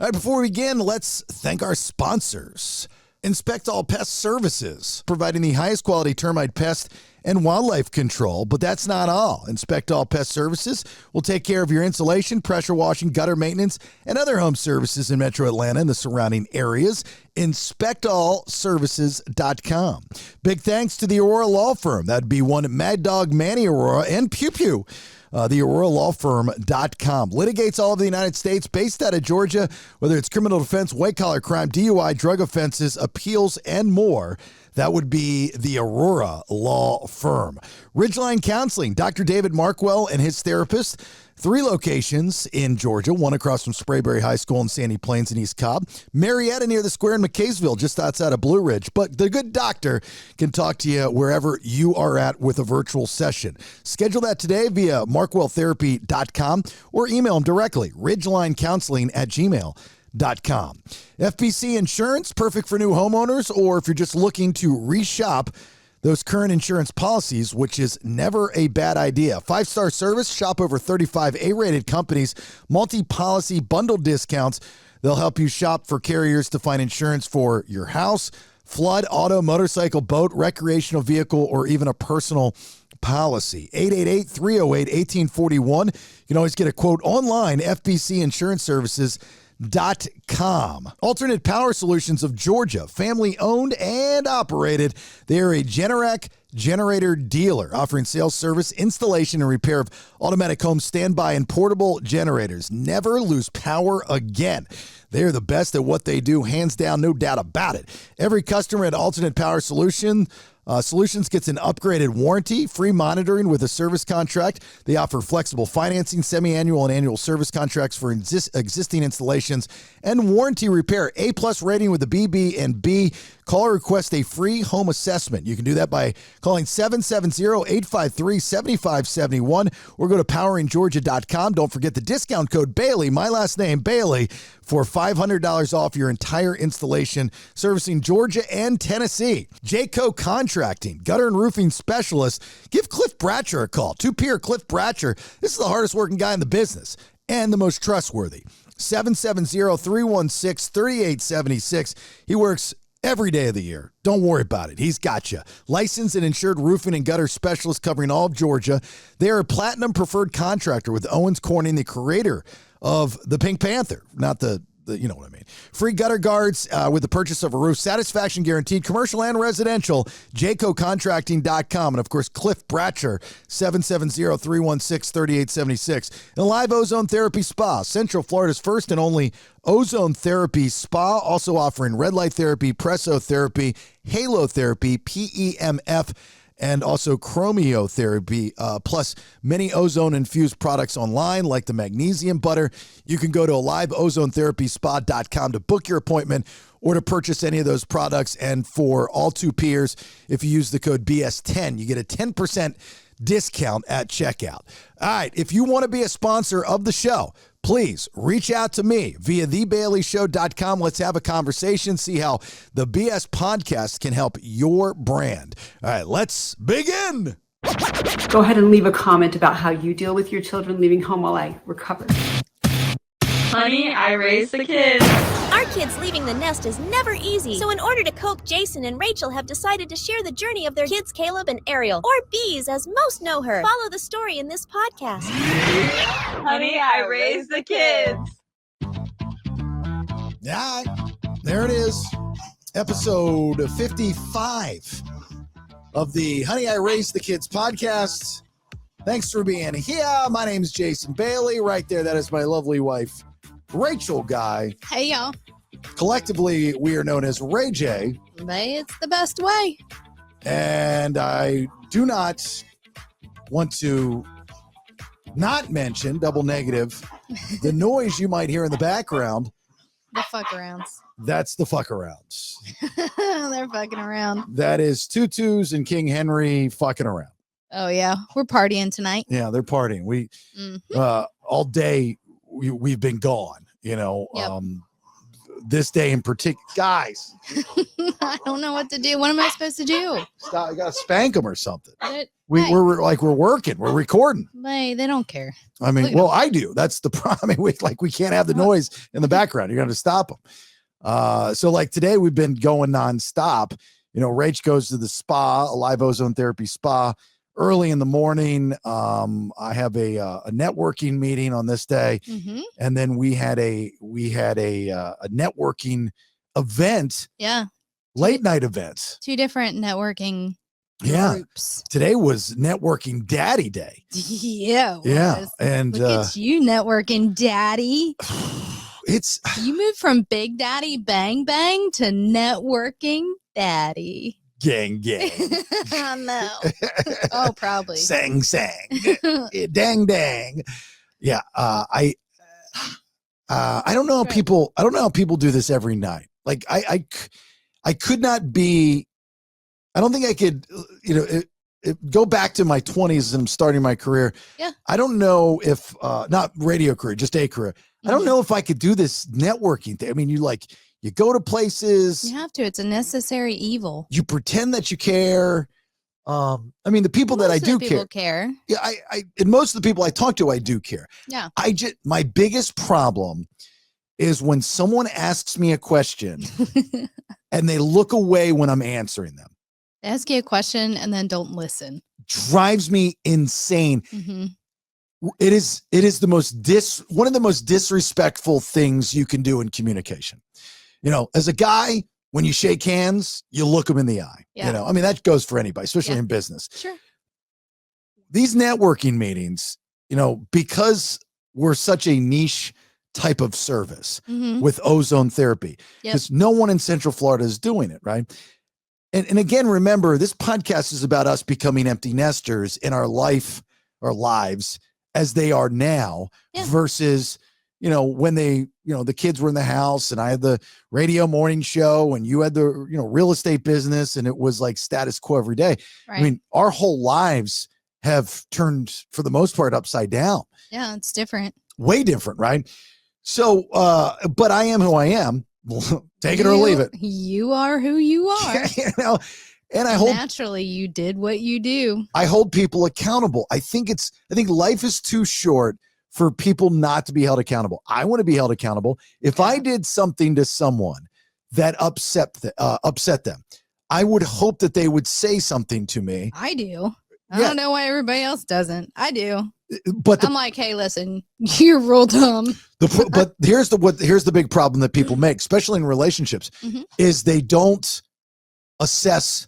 All right, before we begin, let's thank our sponsors. Inspect All Pest Services, providing the highest quality termite pest and wildlife control. But that's not all. Inspect All Pest Services will take care of your insulation, pressure washing, gutter maintenance, and other home services in Metro Atlanta and the surrounding areas. InspectAllServices.com. Big thanks to the Aurora Law Firm. That'd be one Mad Dog Manny Aurora and Pew Pew. The AuroraLawFirm.com litigates all of the United States, based out of Georgia, whether it's criminal defense, white-collar crime, DUI, drug offenses, appeals, and more. That would be the Aurora Law Firm. Ridgeline Counseling, Dr. David Markwell and his therapist. 3 locations in Georgia, one across from Sprayberry High School in Sandy Plains and East Cobb. Marietta near the square in McKaysville, just outside of Blue Ridge. But the good doctor can talk to you wherever you are at with a virtual session. Schedule that today via markwelltherapy.com or email them directly, ridgelinecounseling@gmail.com. FPC Insurance, perfect for new homeowners, or if you're just looking to reshop those current insurance policies, which is never a bad idea. 5-star service, shop over 35 A-rated companies, multi-policy bundle discounts. They'll help you shop for carriers to find insurance for your house, flood, auto, motorcycle, boat, recreational vehicle, or even a personal policy. 888-308-1841. You can always get a quote online, FBCInsuranceServices.com. Alternate Power Solutions of Georgia, family owned and operated. They are a Generac generator dealer offering sales, service, installation, and repair of automatic home standby and portable generators. Never lose power again. They're the best at what they do, hands down, no doubt about it. Every customer at Alternate Power Solutions gets an upgraded warranty, free monitoring with a service contract. They offer flexible financing, semi-annual and annual service contracts for existing installations, and warranty repair. A-plus rating with the BB&B. Call or request a free home assessment. You can do that by calling 770-853-7571 or go to poweringgeorgia.com. Don't forget the discount code Bailey, my last name, Bailey, for $500 off your entire installation, servicing Georgia and Tennessee. Jayco Contracting, gutter and roofing specialist. Give Cliff Bratcher a call. Two-peer Cliff Bratcher. This is the hardest working guy in the business and the most trustworthy. 770-316-3876. He works every day of the year. Don't worry about it. He's got you. Licensed and insured roofing and gutter specialist covering all of Georgia. They are a platinum preferred contractor with Owens Corning, the creator of the Pink Panther. Not the you know what I mean. Free gutter guards with the purchase of a roof. Satisfaction guaranteed, commercial and residential. JaycoContracting.com. And, of course, Cliff Bratcher, 770-316-3876. And Live Ozone Therapy Spa, Central Florida's first and only ozone therapy spa, also offering red light therapy, presotherapy, halotherapy, PEMF, and also chromiotherapy, plus many ozone-infused products online like the magnesium butter. You can go to liveozoneTherapySpa.com to book your appointment or to purchase any of those products. And for all two peers, if you use the code BS10, you get a 10% discount at checkout. All right, if you want to be a sponsor of the show, please reach out to me via thebaileyshow.com. Let's have a conversation, see how the BS podcast can help your brand. All right, let's begin. Go ahead and leave a comment about how you deal with your children leaving home while I recover. Honey, I raised the kids. Our kids leaving the nest is never easy. So in order to cope, Jason and Rachel have decided to share the journey of their kids, Caleb and Ariel, or Beez as most know her. Follow the story in this podcast. Honey, I raised the kids. Yeah, there it is. Episode 55 of the Honey, I Raised the Kids podcast. Thanks for being here. My name is Jason Bailey. Right there, that is my lovely wife, Rachel Guy. Hey, y'all. Collectively, we are known as RAEJAE. But it's the best way. And I do not want to not mention, double negative, the noise you might hear in the background. The fuck arounds. That's the fuck arounds. They're fucking around. That is Tutus and King Henry fucking around. Oh, yeah. We're partying tonight. Yeah, they're partying. All day we've been gone, you know. Yep. this day in particular, guys. I don't know what to do. What am I supposed to do? Stop, I gotta spank them or something. Hey, We're working, we're recording. they don't care. I mean, Look at well, them. I do. That's the problem. I mean, we can't have the noise in the background. You're gonna stop them. So like today we've been going nonstop. You know, Rach goes to the spa, a live ozone therapy spa, early in the morning. I have a networking meeting on this day, and then we had a networking event. Yeah, Late night events. 2 different networking groups. Today was networking daddy day. Yeah, it Yeah, was. and Look at you networking, daddy. it's You moved from Big Daddy Bang Bang to networking daddy. gang. No. Oh, probably. Sang. Dang. Yeah. I don't know how Right. people. I don't know how people do this every night. Like I could not be. I don't think I could. You know, go back to my 20s and I'm starting my career. Yeah. I don't know if not radio career, just a career. I don't know if I could do this networking thing. I mean, you go to places. You have to. It's a necessary evil. You pretend that you care. I mean, the people that Most I of the do people care. Yeah, and most of the people I talk to, I do care. Yeah. My biggest problem is when someone asks me a question and they look away when I'm answering them. They ask you a question and then don't listen. Drives me insane. It is the one of the most disrespectful things you can do in communication. You know, as a guy, when you shake hands, you look them in the eye. Yeah. You know, I mean, that goes for anybody, especially in business. Sure. These networking meetings, you know, because we're such a niche type of service with ozone therapy, because no one in Central Florida is doing it, right? And again, remember, this podcast is about us becoming empty nesters in our lives as they are now versus, you know, when the kids were in the house and I had the radio morning show and you had the, real estate business and it was like status quo every day. Right. I mean, our whole lives have turned for the most part upside down. Yeah, it's different. Way different, right? So, but I am who I am. Take it or leave it. You are who you are. And I hold naturally you did what you do. I hold people accountable. I think life is too short for people not to be held accountable. I want to be held accountable. If I did something to someone that upset them, I would hope that they would say something to me. I do. I don't know why everybody else doesn't. I do. But I'm like, hey, listen, you're real dumb. But here's the big problem that people make, especially in relationships, is they don't assess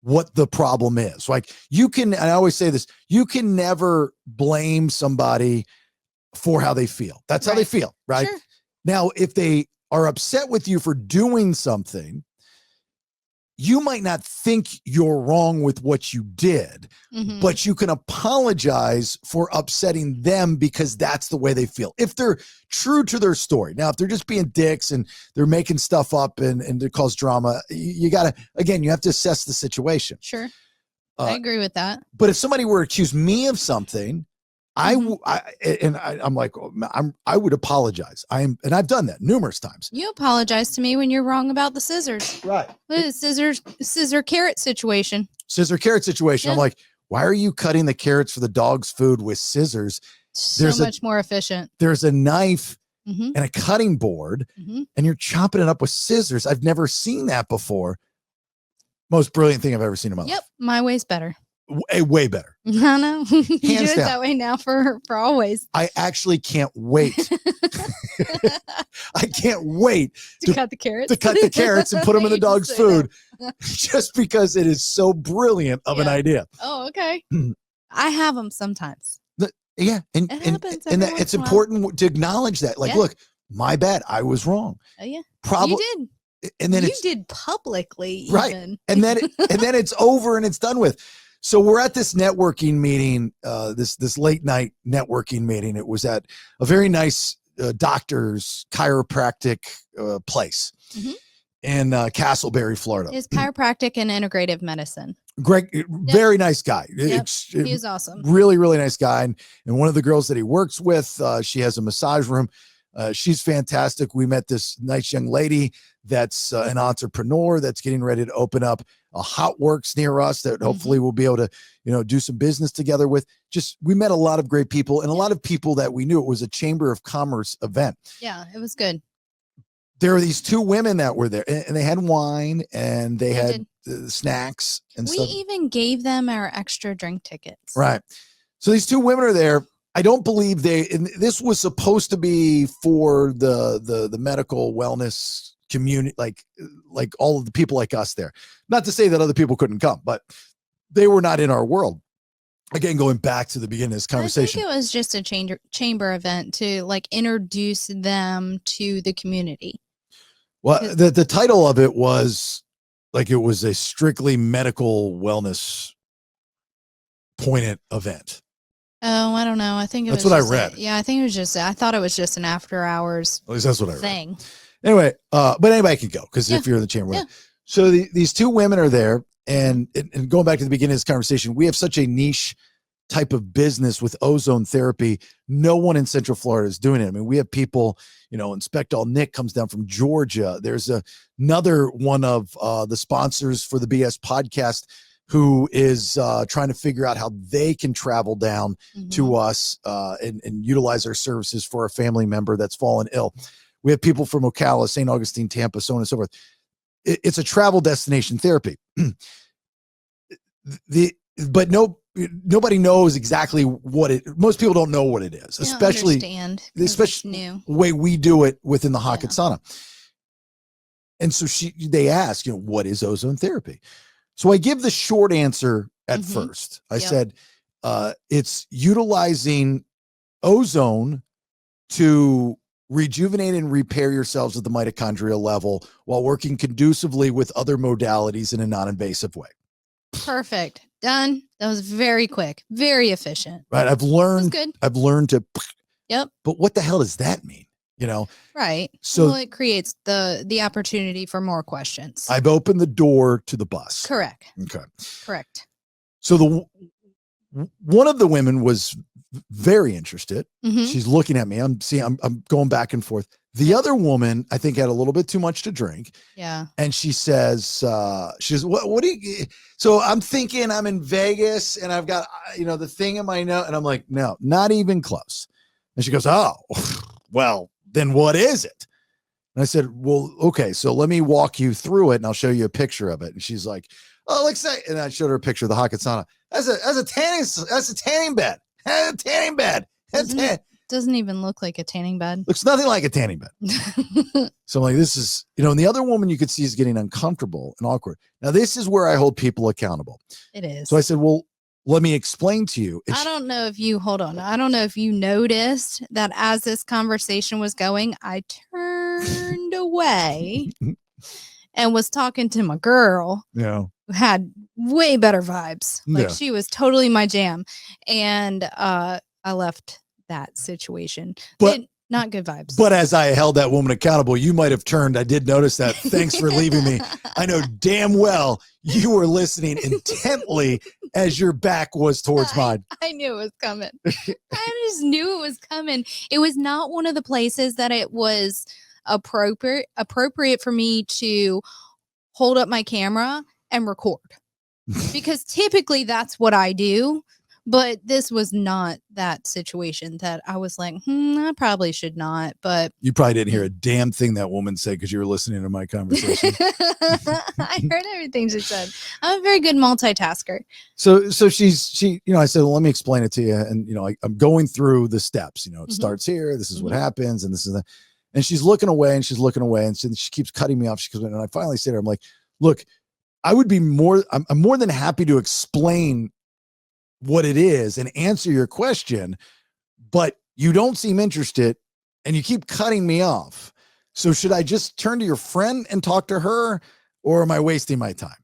what the problem is. Like and I always say this, you can never blame somebody for how they feel. That's how they feel, right? Sure. Now, if they are upset with you for doing something, you might not think you're wrong with what you did, but you can apologize for upsetting them because that's the way they feel. If they're true to their story. Now, if they're just being dicks and they're making stuff up and to cause drama, you have to assess the situation. Sure. I agree with that. But if somebody were to accuse me of something, I'm like, I would apologize. And I've done that numerous times. You apologize to me when you're wrong about the scissors. Right. Scissor carrot situation. Scissor carrot situation. Yeah. I'm like, why are you cutting the carrots for the dog's food with scissors? So much more efficient. There's a knife and a cutting board and you're chopping it up with scissors. I've never seen that before. Most brilliant thing I've ever seen in my life. Yep. My way's better. Way better. I know. You do it down. that way now for always. I actually can't wait. I can't wait to cut the carrots. To cut the carrots and put them in the You dog's just say food just because it is so brilliant of an idea. Oh, okay. I have them sometimes. Yeah. And It happens and every it's once in a while. important to acknowledge that. Like, look, my bad. I was wrong. Oh, yeah. Probably. You did. And then you did publicly, right. Even. And then it's over and it's done with. So we're at this networking meeting, this late night networking meeting. It was at a very nice doctor's chiropractic place in Castleberry, Florida. It's chiropractic and integrative medicine. Greg, very nice guy. Yep. He's awesome. Really, really nice guy. And one of the girls that he works with, she has a massage room. She's fantastic. We met this nice young lady that's an entrepreneur that's getting ready to open up a Hot Works near us that hopefully we'll be able to, do some business together with. We met a lot of great people and a lot of people that we knew. It was a Chamber of Commerce event. Yeah, it was good. There were these two women that were there, and they had wine and they had snacks and stuff. We even gave them our extra drink tickets. Right. So these two women are there. I don't believe and this was supposed to be for the medical wellness community, like all of the people like us there. Not to say that other people couldn't come, but they were not in our world. Again, going back to the beginning of this conversation. I think it was just a chamber event to introduce them to the community. Well, the title of it was it was a strictly medical wellness pointed event. Oh, I don't know. I think that's what I read. I think it was just. I thought it was just an after hours. At least that's what I read. Thing. Anyway, but anybody can go because if you're in the chamber. Yeah. So these two women are there, and going back to the beginning of this conversation, we have such a niche type of business with ozone therapy. No one in Central Florida is doing it. I mean, we have people, Inspect All Nick comes down from Georgia. There's another one of the sponsors for the BS podcast who is trying to figure out how they can travel down to us and utilize our services for a family member that's fallen ill. We have people from Ocala, St. Augustine, Tampa, so on and so forth. It's a travel destination therapy. But nobody knows exactly most people don't know what it is, especially the way we do it within the Hakat sauna. And so they ask, what is ozone therapy? So I give the short answer at first. I said, it's utilizing ozone to rejuvenate and repair yourselves at the mitochondrial level while working conducively with other modalities in a non-invasive way. Perfect. Done. That was very quick, very efficient. Right. I've learned to. Yep. But what the hell does that mean? Right. So it creates the opportunity for more questions. I've opened the door to the bus. Correct. Okay. Correct. So one of the women was very interested. She's looking at me. I'm going back and forth. The other woman, I think, had a little bit too much to drink. Yeah. And she says, what do you, so I'm thinking I'm in Vegas and I've got, the thing in my nose. And I'm like, no, not even close. And she goes, oh, well, then what is it? And I said, well, okay, so let me walk you through it and I'll show you a picture of it. And she's like, oh, and I showed her a picture of the Hakat sauna. That's a tanning bed. A tanning bed. Doesn't even look like a tanning bed. Looks nothing like a tanning bed. So I'm like, this is, and the other woman you could see is getting uncomfortable and awkward. Now, this is where I hold people accountable. It is. So I said, well, let me explain to you. I don't know if you noticed that as this conversation was going, I turned away and was talking to my girl. Yeah. Who had way better vibes. She was totally my jam. And I left that situation. But not good vibes. But as I held that woman accountable, you might have turned. I did notice that. Thanks for leaving me. I know damn well you were listening intently as your back was towards mine. I knew it was coming. I just knew it was coming. It was not one of the places that it was appropriate for me to hold up my camera and record. Because typically that's what I do. But this was not that situation that I was like, I probably should not. But you probably didn't hear a damn thing that woman said because you were listening to my conversation. I heard everything she said. I'm a very good multitasker. So she, I said, well, let me explain it to you. And, I'm going through the steps, it starts here. This is what happens. And this is that. And she's looking away and she's looking away. And she keeps cutting me off. She goes, and I finally say to her, I'm like, look, I'm more than happy to explain what it is and answer your question, but you don't seem interested and you keep cutting me off. So should I just turn to your friend and talk to her, or am I wasting my time?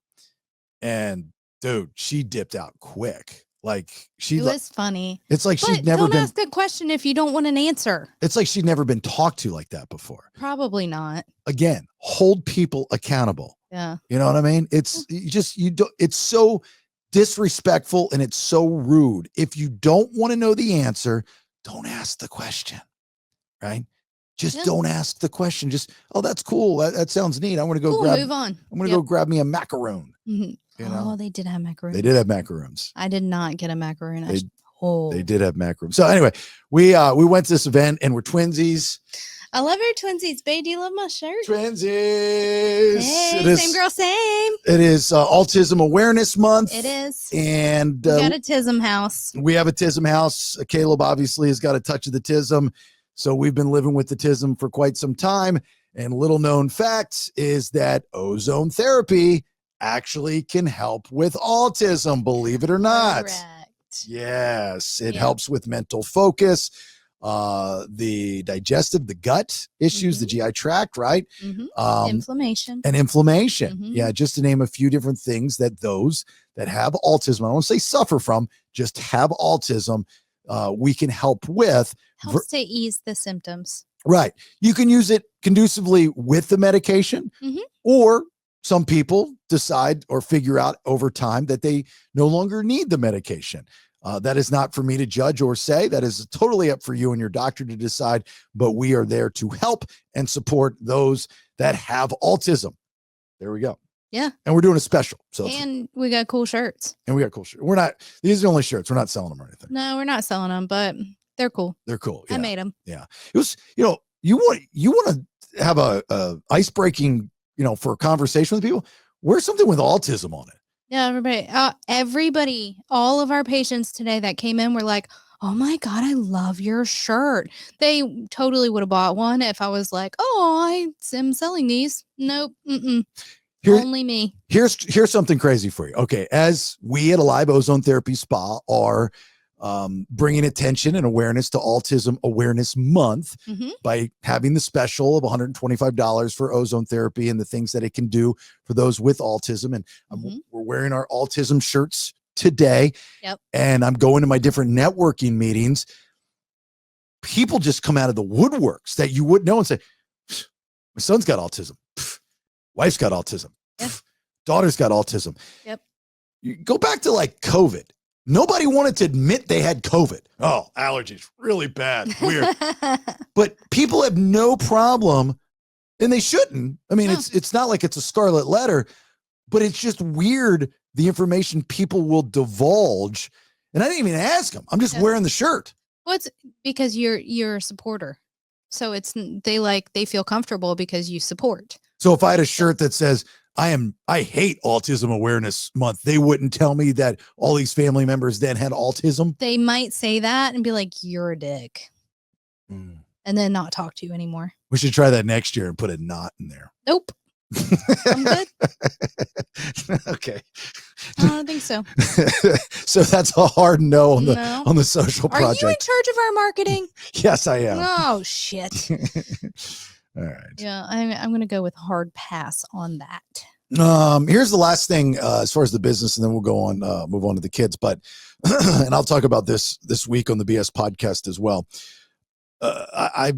And dude, she dipped out quick. It was funny. It's like she'd never been. Don't ask a question if you don't want an answer. It's like she'd never been talked to like that before. Probably not. Again, hold people accountable. Yeah. You know what I mean? It's it's so disrespectful and it's so rude. If you don't want to know the answer, don't ask the question, right? Just don't ask the question. Just, oh, that's cool. That sounds neat. I want to go move on. I'm going to go grab me a macaroon. Mhm. You know? Oh, they did have macaroons. They did have macaroons. I did not get a macaroon. They did have macaroons. So anyway, we went to this event and we're twinsies. I love her twinsies. Babe, do you love my shirt? Twinsies. Hey, same girl, same. It is Autism Awareness Month. It is. And we got a TISM house. We have a TISM house. Caleb obviously has got a touch of the TISM. So we've been living with the TISM for quite some time. And little known fact is that ozone therapy actually can help with autism, believe it or not. Correct. Yes, it helps with mental focus, the digestive, the gut issues, the GI tract, right? Inflammation. And inflammation. Yeah, just to name a few different things that those that have autism, I don't want to say suffer from, just have autism, we can help with. Helps to ease the symptoms. Right. You can use it conducively with the medication, or some people decide or figure out over time that they no longer need the medication. That is not for me to judge or say. That is totally up for you and your doctor to decide, but we are there to help and support those that have autism. There we go. Yeah. And we're doing a special. And we got cool shirts. We're not, these are the only shirts. We're not selling them or anything. No, we're not selling them, but they're cool. They're cool. Yeah. I made them. Yeah. It was, you want to have a ice breaking, for a conversation with people, wear something with autism on it. Yeah. Everybody, all of our patients today that came in were like, oh my God, I love your shirt. They totally would have bought one if I was like, oh, I am selling these. Nope. Only me. Here's something crazy for you. Okay. As we at Alive Ozone Therapy Spa are bringing attention and awareness to Autism Awareness Month by having the special of $125 for ozone therapy and the things that it can do for those with autism. And we're wearing our autism shirts today. Yep. And I'm going to my different networking meetings. People just come out of the woodworks that you wouldn't know and say, my son's got autism. Wife's got autism. Yep. Daughter's got autism. Yep. You go back to like COVID. Nobody wanted to admit they had COVID. Oh, allergies, really bad, weird. But people have no problem, and they shouldn't. I mean, it's not like it's a scarlet letter, but it's just weird the information people will divulge. And I didn't even ask them. I'm just wearing the shirt. Well, it's because you're a supporter. So they feel comfortable because you support. So if I had a shirt that says, I hate Autism Awareness Month, they wouldn't tell me that all these family members then had autism. They might say that and be like, you're a dick. And then not talk to you anymore. We should try that next year and put a knot in there. Nope. I'm good. Okay. I don't think so. So that's a hard no on the social project. Are you in charge of our marketing? Yes, I am. Oh, shit. All right. Yeah, I'm going to go with hard pass on that. Here's the last thing as far as the business, and then we'll go on, move on to the kids. But, and I'll talk about this week on the BS podcast as well. I've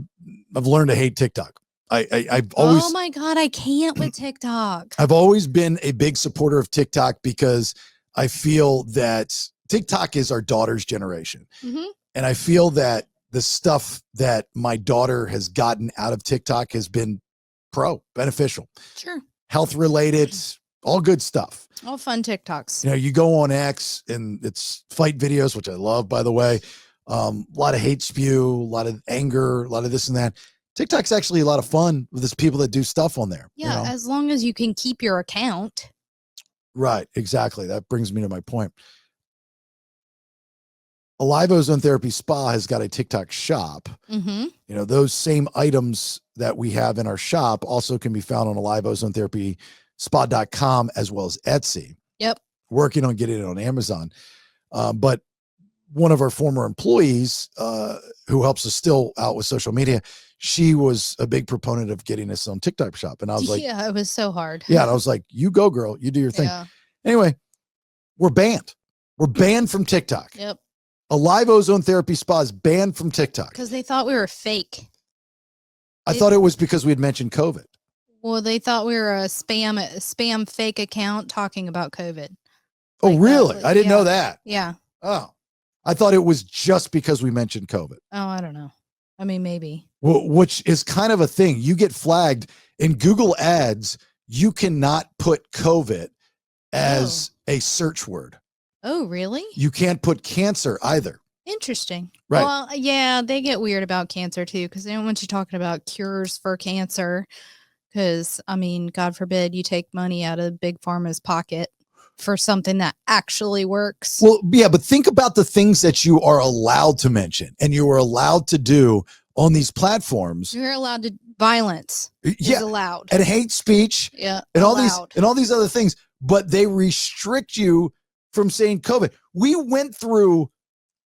learned to hate TikTok. I've always. Oh my God, I can't with TikTok. I've always been a big supporter of TikTok because I feel that TikTok is our daughter's generation, and I feel that the stuff that my daughter has gotten out of TikTok has been beneficial. Sure. Health related, all good stuff. All fun TikToks. You go on X and it's fight videos, which I love, by the way. A lot of hate spew, a lot of anger, a lot of this and that. TikTok's actually a lot of fun with these people that do stuff on there. Yeah, as long as you can keep your account. Right, exactly. That brings me to my point. Alive Ozone Therapy Spa has got a TikTok shop. Those same items that we have in our shop also can be found on aliveozonetherapyspa.com as well as Etsy. Yep. Working on getting it on Amazon. But one of our former employees who helps us still out with social media, she was a big proponent of getting us on TikTok shop. And I was like, yeah, it was so hard. Yeah. And I was like, you go, girl, you do your thing. Yeah. Anyway, we're banned. We're banned from TikTok. Yep. Alive Ozone Therapy Spa is banned from TikTok. Because they thought we were fake. I thought it was because we had mentioned COVID. Well, they thought we were a spam fake account talking about COVID. Oh, really? I didn't know that. Yeah. Oh, I thought it was just because we mentioned COVID. Oh, I don't know. I mean, maybe. Which is kind of a thing. You get flagged in Google Ads. You cannot put COVID as a search word. Oh, really? You can't put cancer either. Interesting. Right. Well, yeah, they get weird about cancer too, because they don't want you talking about cures for cancer. Because, I mean, God forbid you take money out of Big Pharma's pocket for something that actually works. Well, yeah, but think about the things that you are allowed to mention and you are allowed to do on these platforms. You're allowed to violence. Yeah, is allowed. And hate speech. Yeah, and allowed. all these other things, but they restrict you from saying COVID. We went through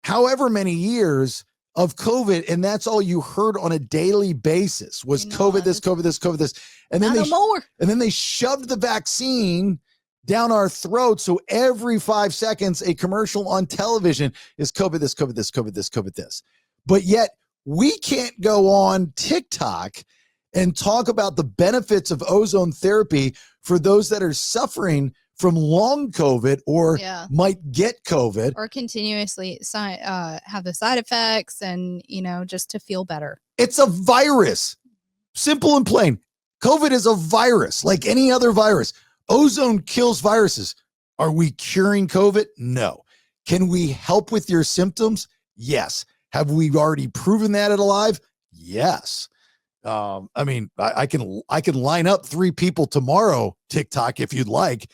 however many years of COVID, and that's all you heard on a daily basis was COVID this, COVID this, COVID this. And then they shoved the vaccine down our throats. So every 5 seconds, a commercial on television is COVID this, COVID this, COVID this, COVID this. But yet we can't go on TikTok and talk about the benefits of ozone therapy for those that are suffering from long COVID or might get COVID. Or continuously have the side effects and, just to feel better. It's a virus. Simple and plain. COVID is a virus like any other virus. Ozone kills viruses. Are we curing COVID? No. Can we help with your symptoms? Yes. Have we already proven that at Alive? Yes. I mean, I can line up 3 people tomorrow, TikTok, if you'd like.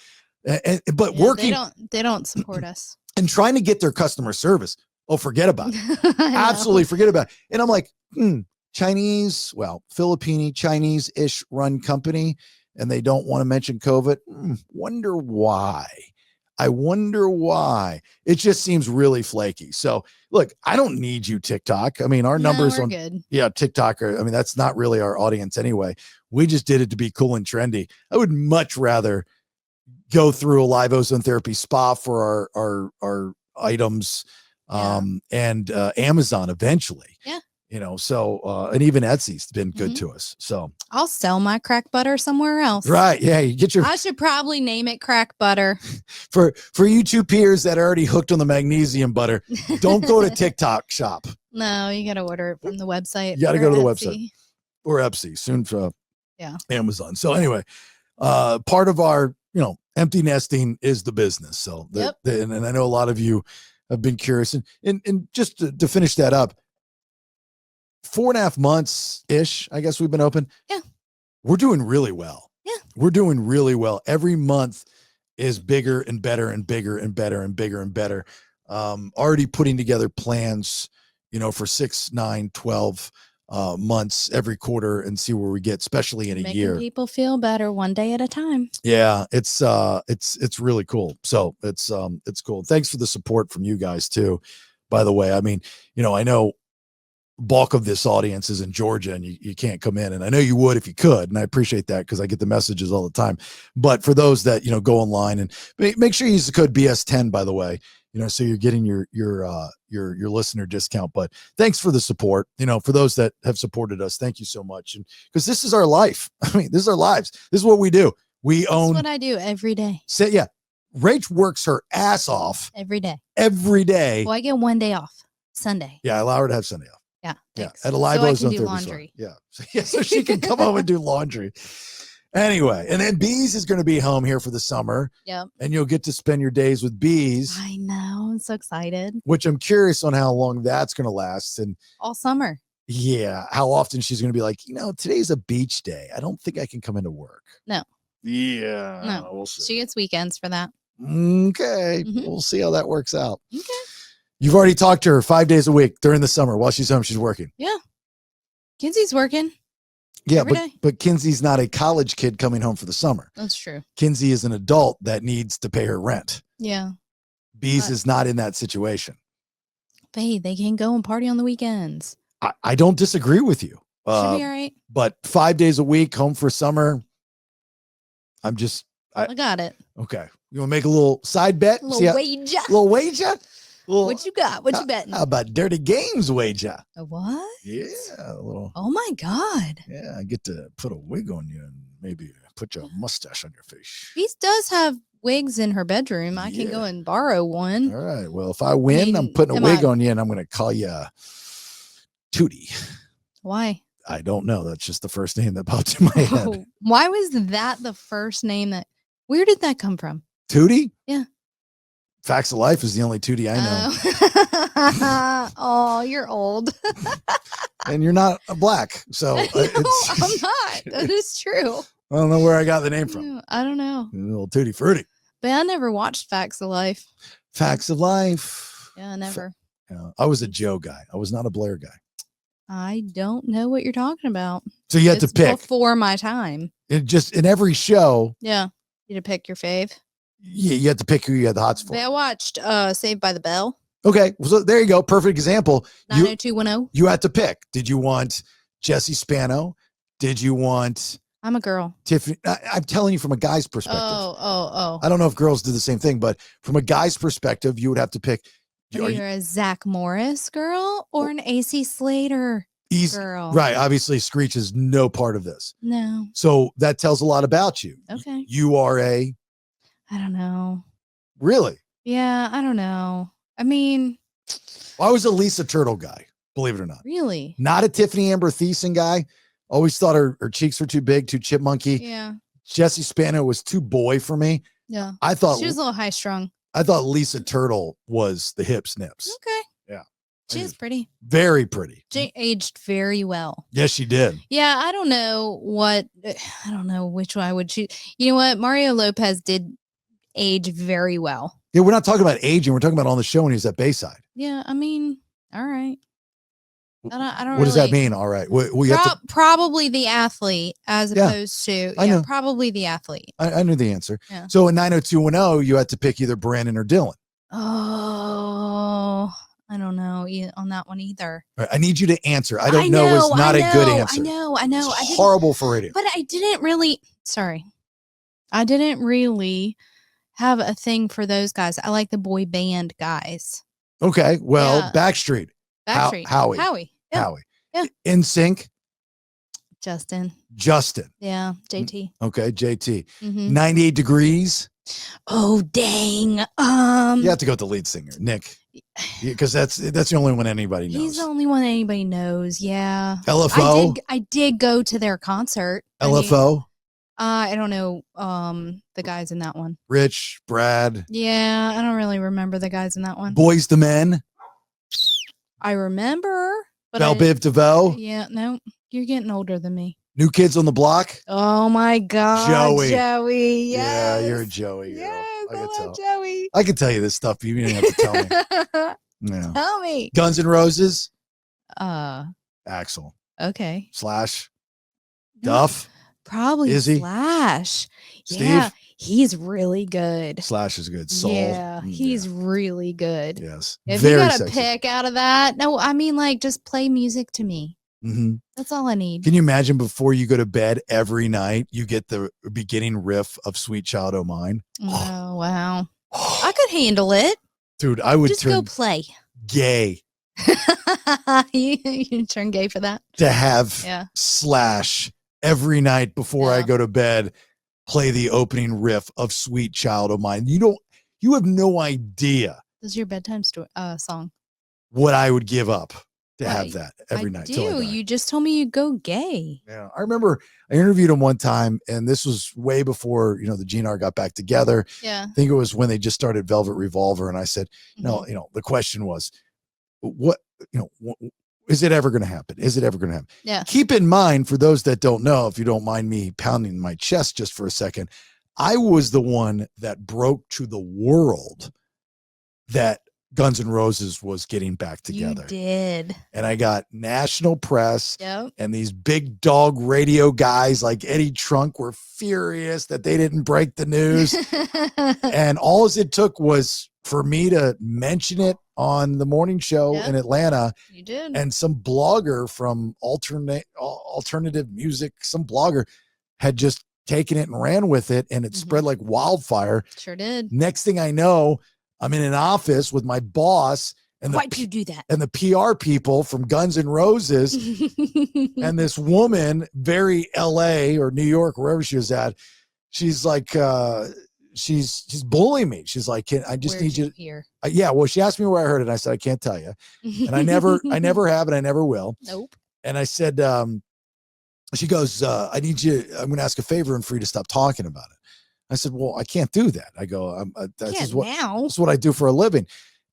But working, they don't support us and trying to get their customer service. Oh, forget about it. Absolutely forget about it. And I'm like, Chinese, Filipino, Chinese-ish run company, and they don't want to mention COVID. Wonder why. I wonder why. It just seems really flaky. So look, I don't need you, TikTok. I mean, our numbers on TikTok are, that's not really our audience anyway. We just did it to be cool and trendy. I would much rather go through a live ozone therapy spa for our items and Amazon eventually. Yeah. And even Etsy's been good to us. So I'll sell my crack butter somewhere else. Right. Yeah. You get I should probably name it crack butter. For you 2 peers that are already hooked on the magnesium butter, don't go to TikTok shop. No, you got to order it from the website. You got to go to the website or Etsy soon for Amazon. So anyway, part of our, empty nesting is the business. So and I know a lot of you have been curious and just to finish that up, 4.5 months ish, I guess we've been open. Yeah. We're doing really well. Yeah. We're doing really well. Every month is bigger and better and bigger and better and bigger and better. Already putting together plans, for 6, 9, 12 months every quarter and see where we get, especially in a year. Making people feel better one day at a time. Yeah, it's really cool. So it's cool. Thanks for the support from you guys too. By the way, I mean, I know bulk of this audience is in Georgia and you can't come in, and I know you would if you could, and I appreciate that because I get the messages all the time. But for those that go online and make sure you use the code BS10, by the way, so you're getting your listener discount. But thanks for the support. For those that have supported us, thank you so much. And because this is our life. I mean, this is our lives. This is what we do. We own. This is what I do every day. Rach works her ass off every day. Well, I get 1 day off, Sunday. Yeah, I allow her to have Sunday off. Yeah. Thanks. At a live ozone do therapy laundry. Yeah. So she can come home and do laundry. Anyway, and then Beez is going to be home here for the summer. Yep. And you'll get to spend your days with Beez. I know. I'm so excited. Which I'm curious on how long that's going to last. And all summer. Yeah. How often she's going to be like, today's a beach day. I don't think I can come into work. No. Yeah. No. We'll see. She gets weekends for that. Okay. Mm-hmm. We'll see how that works out. Okay. You've already talked to her 5 days a week during the summer while she's home. She's working. Yeah. Kinsey's working. Yeah, but Kinsey's not a college kid coming home for the summer. That's true. Kinsey is an adult that needs to pay her rent. Yeah. Beez is not in that situation. Hey, they can go and party on the weekends. I don't disagree with you. Should be all right. But 5 days a week home for summer, I got it. Okay. You want to make a little side bet? A little wager. Little wager? What you got? What you betting? How about Dirty Games wager? A what? Yeah, a little. Oh my God. Yeah, I get to put a wig on you and maybe put your mustache on your face. Beez does have wigs in her bedroom. I can go and borrow one. All right. Well, if I win, I'm putting a wig on you and I'm going to call you Tootie. Why? I don't know. That's just the first name that popped in my head. Oh, why was that the first name that? Where did that come from? Tootie? Yeah. Facts of Life is the only Tootie I know. Oh, you're old. And you're not black. So No, I'm not. That is true. I don't know where I got the name from. I don't know. A little Tutti Frutti. But I never watched Facts of Life. Facts of Life. Yeah, never. I was a Joe guy. I was not a Blair guy. I don't know what you're talking about. So you had to pick. Before my time. It just in every show. Yeah. You had to pick your fave. Yeah, you had to pick who you had the hots for. I watched Saved by the Bell. Okay. So there you go. Perfect example. 90210. You had to pick. Did you want Jesse Spano? Did you want I'm a girl. Tiffany? I'm telling you from a guy's perspective. Oh. I don't know if girls do the same thing, but from a guy's perspective, you would have to pick. You're a Zach Morris girl or an AC Slater girl. Right. Obviously, Screech is no part of this. No. So that tells a lot about you. Okay. You are I don't know. Really? Yeah, I don't know. I mean. I was a Lisa Turtle guy, believe it or not. Really? Not a Tiffany Amber Thiessen guy. Always thought her cheeks were too big, too chipmunky. Yeah. Jesse Spano was too boy for me. Yeah. I thought she was a little high strung. I thought Lisa Turtle was the hip snips. Okay. Yeah. She's pretty. Very pretty. She aged very well. Yes, she did. Yeah, I don't know which one I would choose. You know what? Mario Lopez did age very well. Yeah, we're not talking about aging. We're talking about on the show when he was at Bayside. Yeah, I mean, all right. I don't what does that mean? All right. Probably the athlete as opposed to probably the athlete. I knew the answer. Yeah. So in 90210, you had to pick either Brandon or Dylan. Oh, I don't know on that one either. Right, I need you to answer. I don't know is not a good answer. I know. It's horrible for radio. But I didn't really have a thing for those guys. I like the boy band guys. Okay. Well, Backstreet. Howie. Yeah. Howie. Yeah. NSYNC. Justin. Yeah. JT. Okay. JT. Mm-hmm. 98 Degrees. Oh, dang. You have to go with the lead singer, Nick. Because that's the only one anybody knows. He's the only one anybody knows. Yeah. LFO. I did go to their concert. LFO. I don't know the guys in that one. Rich, Brad. Yeah, I don't really remember the guys in that one. Boys to Men. I remember. Belle Biv DeVoe. Yeah, no, you're getting older than me. New Kids on the Block. Oh my God, Joey. Yes. Yeah, you're a Joey girl. Yes, I love tell. Joey. I can tell you this stuff, but you didn't have to tell me. Yeah. Tell me. Guns N' Roses. Okay. Axl. Slash. Duff. Probably Izzy. Slash. Steve. Yeah, he's really good. Slash is good. Soul. Yeah, he's really good. Yes. If very you got to sexy. pick out of that, no, I mean, like, just play music to me. Mm-hmm. That's all I need. Can you imagine before you go to bed every night, you get the beginning riff of Sweet Child O' Mine? Oh, wow. I could handle it. Dude, I would just turn go play. Gay. You turn gay for that? To have Slash every night before I go to bed, play the opening riff of Sweet Child O' Mine. You have no idea. This is your bedtime song. What I would give up to have that every night. You just told me you go gay. Yeah. I remember I interviewed him one time, and this was way before, the GNR got back together. Yeah. I think it was when they just started Velvet Revolver. And I said, no, the question was, what is it ever going to happen? Is it ever going to happen? Yeah. Keep in mind, for those that don't know, if you don't mind me pounding my chest just for a second, I was the one that broke to the world that Guns N' Roses was getting back together. You did. And I got national press. Yep. And these big dog radio guys like Eddie Trunk were furious that they didn't break the news. And all it took was for me to mention it on the morning show in Atlanta. You did. And some blogger from alternative music, some blogger had just taken it and ran with it, and it spread like wildfire. Sure did. Next thing I know, I'm in an office with my boss and why'd you do that? And the PR people from Guns N' Roses and this woman, very LA or New York, wherever she was at. She's like, she's bullying me. She's like, I just need you here. Yeah. Well, she asked me where I heard it. And I said, I can't tell you. And I never have, and I never will. Nope. And I said, she goes, I need you, I'm going to ask a favor and for you to stop talking about it. I said, well, I can't do that. I go, this is what I do for a living.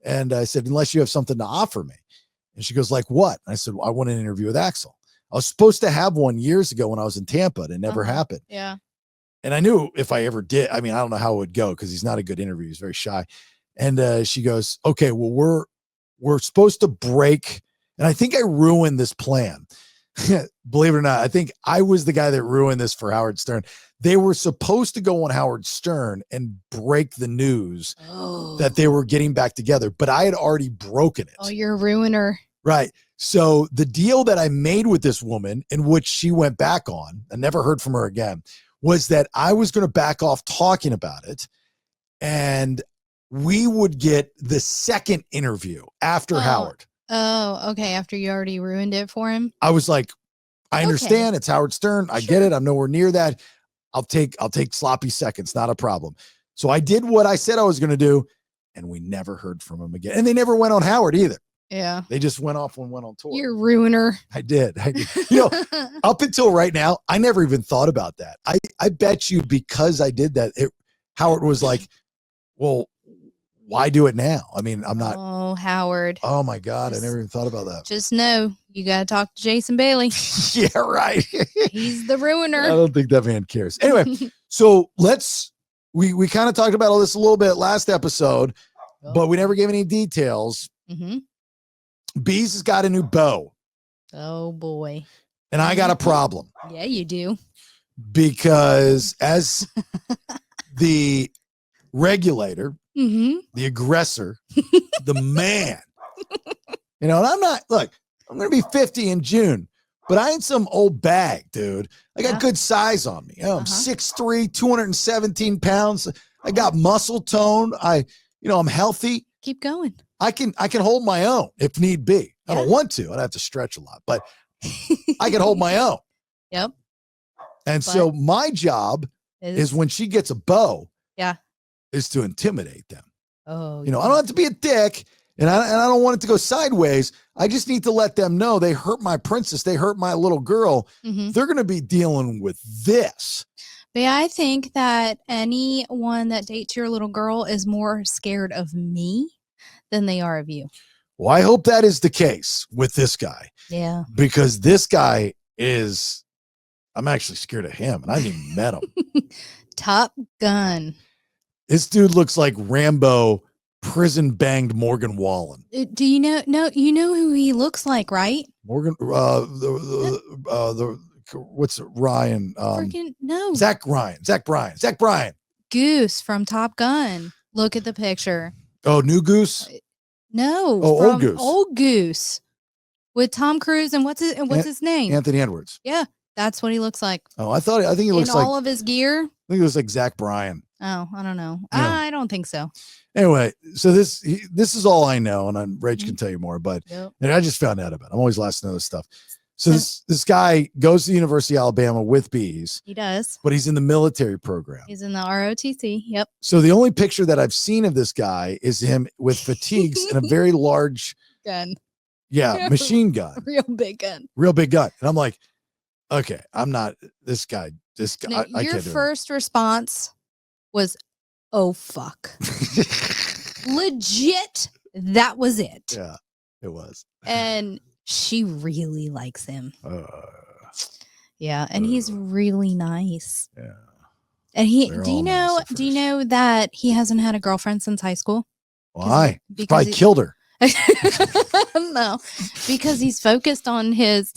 And I said, unless you have something to offer me. And she goes, like what? I said, well, I want an interview with Axel. I was supposed to have one years ago when I was in Tampa. It never happened. Yeah. And I knew if I ever did, I mean, I don't know how it would go because he's not a good interview. He's very shy. And she goes, okay, well, we're supposed to break. And I think I ruined this plan. Believe it or not, I think I was the guy that ruined this for Howard Stern. They were supposed to go on Howard Stern and break the news that they were getting back together, but I had already broken it. Oh, you're a ruiner. Right. So the deal that I made with this woman, in which she went back on, I never heard from her again, was that I was going to back off talking about it, and we would get the second interview after Howard. Oh, okay. After you already ruined it for him. I was like, I understand. It's Howard Stern. I get it. I'm nowhere near that. I'll take sloppy seconds. Not a problem. So I did what I said I was going to do, and we never heard from him again. And they never went on Howard either. Yeah. They just went off and went on tour. You're a ruiner. I did. You know, up until right now, I never even thought about that. I bet you because I did that, Howard was like, well, why do it now? I mean, I'm not. Oh, Howard. Oh my God. I never even thought about that. Just know you got to talk to Jason Bailey. Yeah, right. He's the ruiner. I don't think that man cares. Anyway, so we kind of talked about all this a little bit last episode, but we never gave any details. Mm-hmm. Beez has got a new beau. Oh boy. And I got a problem. Yeah, you do. Because as the regulator, the aggressor, the man, you know, and I'm going to be 50 in June, but I ain't some old bag, dude. I got good size on me. You know, I'm 6'3", 217 pounds. I got muscle tone. I'm healthy. Keep going. I can hold my own if need be. I don't want to. I'd have to stretch a lot, but I can hold my own. Yep. And so my job is when she gets a beau, is to intimidate them. Oh, I don't have to be a dick, and I don't want it to go sideways. I just need to let them know they hurt my princess. They hurt my little girl. They're going to be dealing with this. But I think that anyone that dates your little girl is more scared of me than they are of you. Well, I hope that is the case with this guy. Yeah. Because this guy I'm actually scared of him, and I haven't even met him. Top Gun. This dude looks like Rambo prison banged Morgan Wallen. Do you know? No, you know who he looks like, right? Morgan, what's it, Ryan? No. Zach Bryan. Goose from Top Gun. Look at the picture. Oh, New Goose? No. Oh, from Old Goose. Old Goose. With Tom Cruise and what's his name? Anthony Edwards. Yeah, that's what he looks like. Oh, I think he looks in like all of his gear. I think it was like Zach Bryan. Oh, I don't know. Yeah. I don't think so. Anyway, so this is all I know, and Rach can tell you more, but and I just found out about it. I'm always last to know this stuff. So this guy goes to the University of Alabama with Beez. He does. But he's in the military program. He's in the ROTC. Yep. So the only picture that I've seen of this guy is him with fatigues and a very large gun. Yeah, machine gun. Real big gun. Real big gun. And I'm like, okay, I'm not this guy. No, I your can't do it. first response was, oh, fuck. Legit. That was it. Yeah, it was. And she really likes him. Yeah, and he's really nice. Yeah. And do you know that he hasn't had a girlfriend since high school? Why? Because probably killed her. No, because he's focused on his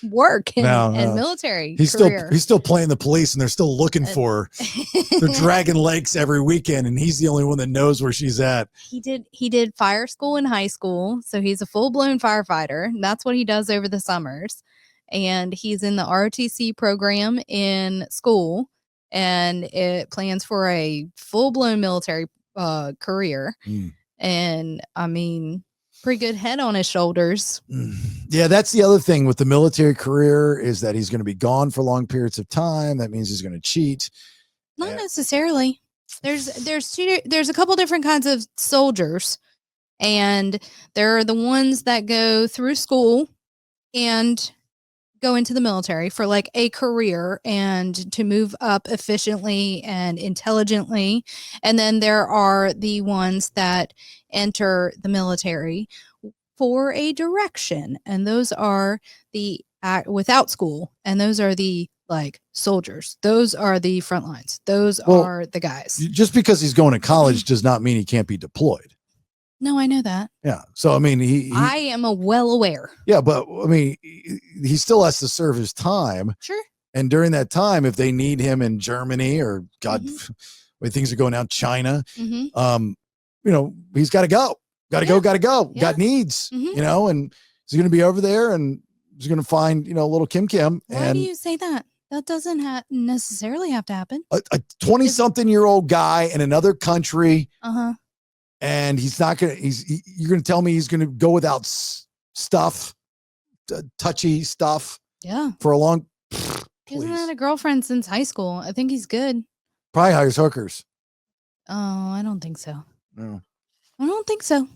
work and military career. He's still playing the police, and they're still looking for her. They're dragging lakes every weekend, and he's the only one that knows where she's at. He did fire school in high school, so he's a full-blown firefighter. That's what he does over the summers. And he's in the ROTC program in school, and it plans for a full-blown military career. And I mean, pretty good head on his shoulders. Yeah, that's the other thing with the military career is that he's going to be gone for long periods of time. That means he's going to cheat. Not necessarily. There's a couple different kinds of soldiers, and there are the ones that go through school and go into the military for like a career and to move up efficiently and intelligently. And then there are the ones that enter the military for a direction. And those are the without school. And those are the like soldiers. Those are the front lines. Those are the guys. Just because he's going to college does not mean he can't be deployed. No, I know that. Yeah. So, I mean, I am well aware. Yeah, but I mean, he still has to serve his time. Sure. And during that time, if they need him in Germany or God, when things are going down, China, you know, he's got to go. Got to go. Yeah. Got needs, you know, and he's going to be over there and he's going to find, you know, little Kim. Why do you say that? That doesn't necessarily have to happen. A 20-something-year-old guy in another country. And he's not going to, you're going to tell me he's going to go without stuff, touchy stuff. Yeah. For a long, he hasn't had a girlfriend since high school. I think he's good. Probably hires hookers. Oh, I don't think so. No. I don't think so.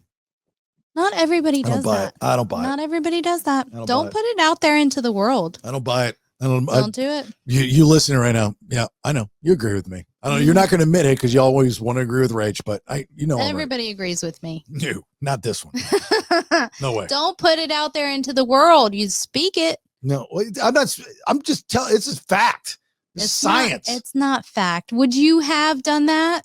Not everybody does that. I don't buy it. Not everybody does that. Don't Don't put it out there into the world. I don't buy it. Don't do it. You listening right now. Yeah, I know. You agree with me. I don't know. You're not going to admit it because you always want to agree with Rach, but everybody agrees with me. No, not this one. No way. Don't put it out there into the world. You speak it. No, I'm not. I'm just telling. It's just fact. It's science. It's not fact. Would you have done that?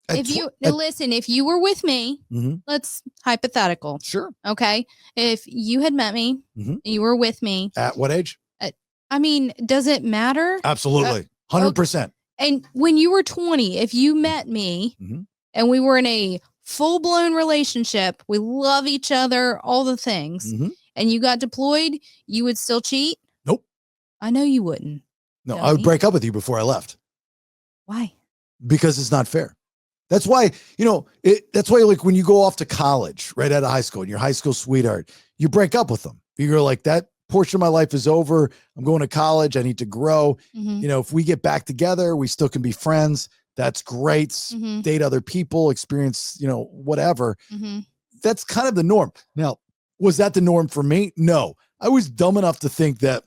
Listen, if you were with me, let's hypothetical. Sure. Okay. If you had met me, you were with me. At what age? I mean, does it matter? Absolutely. 100%. And when you were 20, if you met me and we were in a full-blown relationship, we love each other, all the things, and you got deployed, you would still cheat? Nope. I know you wouldn't. No, I would break up with you before I left. Why? Because it's not fair. That's why, that's why, like, when you go off to college, right out of high school, and your high school sweetheart, you break up with them. You're like, that portion of my life is over. I'm going to college. I need to grow. If we get back together, we still can be friends. That's great. Date other people, experience, whatever. That's kind of the norm. Now, was that the norm for me? No. I was dumb enough to think that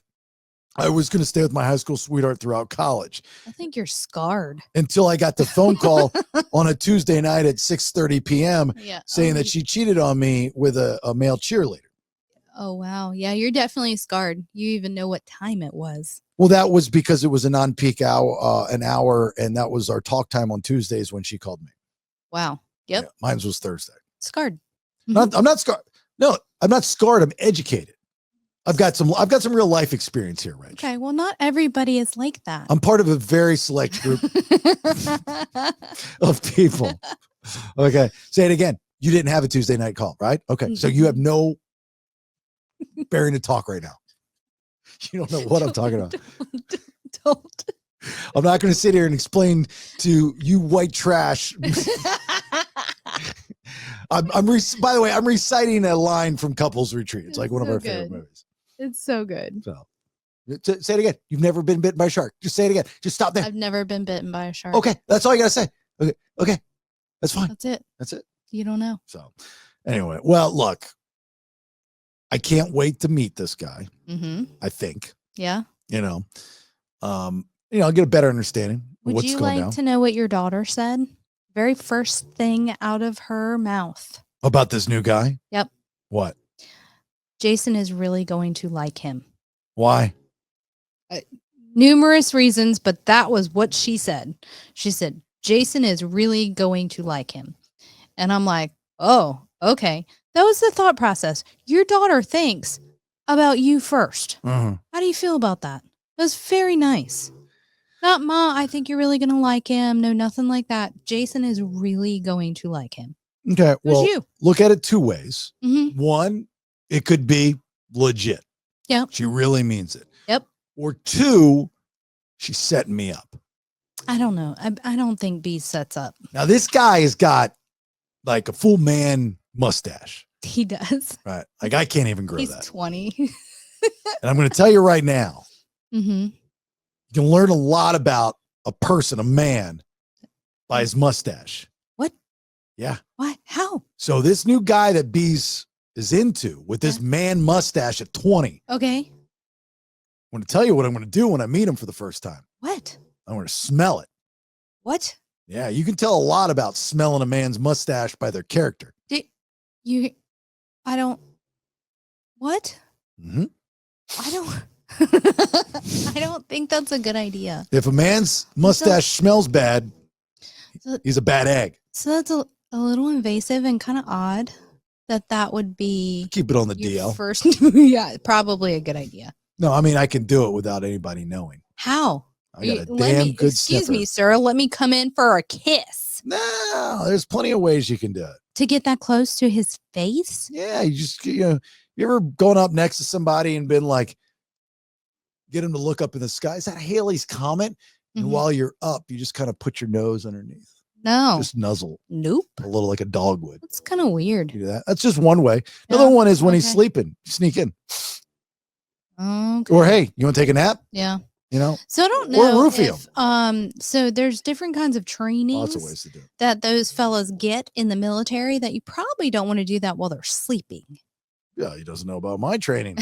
I was going to stay with my high school sweetheart throughout college. I think you're scarred. Until I got the phone call on a Tuesday night at 6:30 p.m. saying that she cheated on me with a male cheerleader. Oh, wow. Yeah, you're definitely scarred. You even know what time it was. Well, that was because it was a non-peak hour, an hour, and that was our talk time on Tuesdays when she called me. Wow. Yep. Yeah, mine was Thursday. Scarred. I'm not scarred. No, I'm not scarred. I'm educated. I've got some real life experience here, Rach. Okay, well, not everybody is like that. I'm part of a very select group of people. Okay, say it again. You didn't have a Tuesday night call, right? Okay, so you have no bearing to talk right now. You don't know what I'm talking about. Don't. I'm not going to sit here and explain to you white trash. By the way, I'm reciting a line from Couples Retreat. It's like one of our favorite movies. It's so good. So, say it again. You've never been bitten by a shark. Just say it again. Just stop there. I've never been bitten by a shark. Okay, that's all you got to say. Okay, that's fine. That's it. You don't know. So, anyway, well, look, I can't wait to meet this guy. I think. Yeah. I'll get a better understanding of what's going on. Would you like to know what your daughter said? Very first thing out of her mouth. About this new guy? Yep. What? Jason is really going to like him. Why? Numerous reasons, but that was what she said. She said, Jason is really going to like him. And I'm like, oh, okay. That was the thought process. Your daughter thinks about you first. How do you feel about that? That's very nice. Not, Ma, I think you're really going to like him. No, nothing like that. Jason is really going to like him. Okay. Well, look at it two ways. One, it could be legit. Yeah. She really means it. Yep. Or two, she's setting me up. I don't know. I don't think Beez sets up. Now, this guy has got like a full man mustache. He does. Right. Like, I can't even grow that. He's 20. And I'm going to tell you right now, you can learn a lot about a person, a man, by his mustache. What? Yeah. What? How? So this new guy that Beez is into with this man mustache at 20. Okay. I'm going to tell you what I'm going to do when I meet him for the first time. What? I'm going to smell it. What? Yeah, you can tell a lot about smelling a man's mustache by their character. What? Mm-hmm. I don't think that's a good idea. If a man's mustache smells bad, he's a bad egg. So that's a little invasive and kind of odd that would be. Keep it on the your DL. First, yeah, probably a good idea. No, I mean, I can do it without anybody knowing. How? I got a damn good Excuse sniffer. me, sir. Let me come in for a kiss. No, there's plenty of ways you can do it. To get that close to his face? Yeah, you ever gone up next to somebody and been like, get him to look up in the sky? Is that Haley's Comet? And Mhm. while you're up, you just kind of put your nose underneath. No. Just nuzzle Nope. a little like a dog would. That's kind of weird. You do that. That's just one way. Another one is when he's sleeping. Sneak in. Okay. Or hey, you want to take a nap? Yeah. You know? So I don't Or know Rufio. if so there's different kinds of trainings Lots of ways to do it. that those fellas get in the military that you probably don't want to do that while they're sleeping. Yeah, he doesn't know about my training.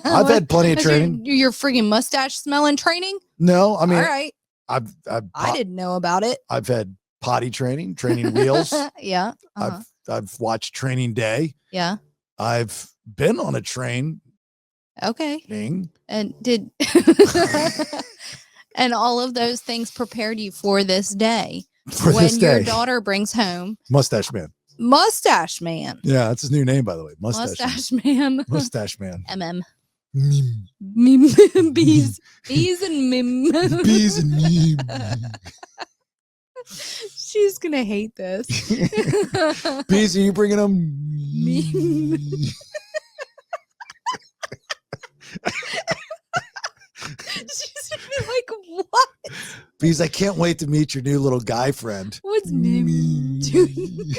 I've had plenty of training. Your freaking mustache smelling training? No, I mean, All right. I didn't know about it. I've had potty training wheels. Yeah. Uh-huh. I've watched Training Day. Yeah. I've been on a train. Okay. Ding. And did and all of those things prepared you for this day. For when this day. your daughter brings home Mustache Man. Mustache Man. Yeah, that's his new name, by the way. Mustache Man. Mustache Man. MM. Meme. Meme. Beez. Beez and meme. Beez and meme. She's gonna hate this. Beez, are you bringing them? Meme. She's gonna be like, what? Beez, I can't wait to meet your new little guy friend. What's meme doing?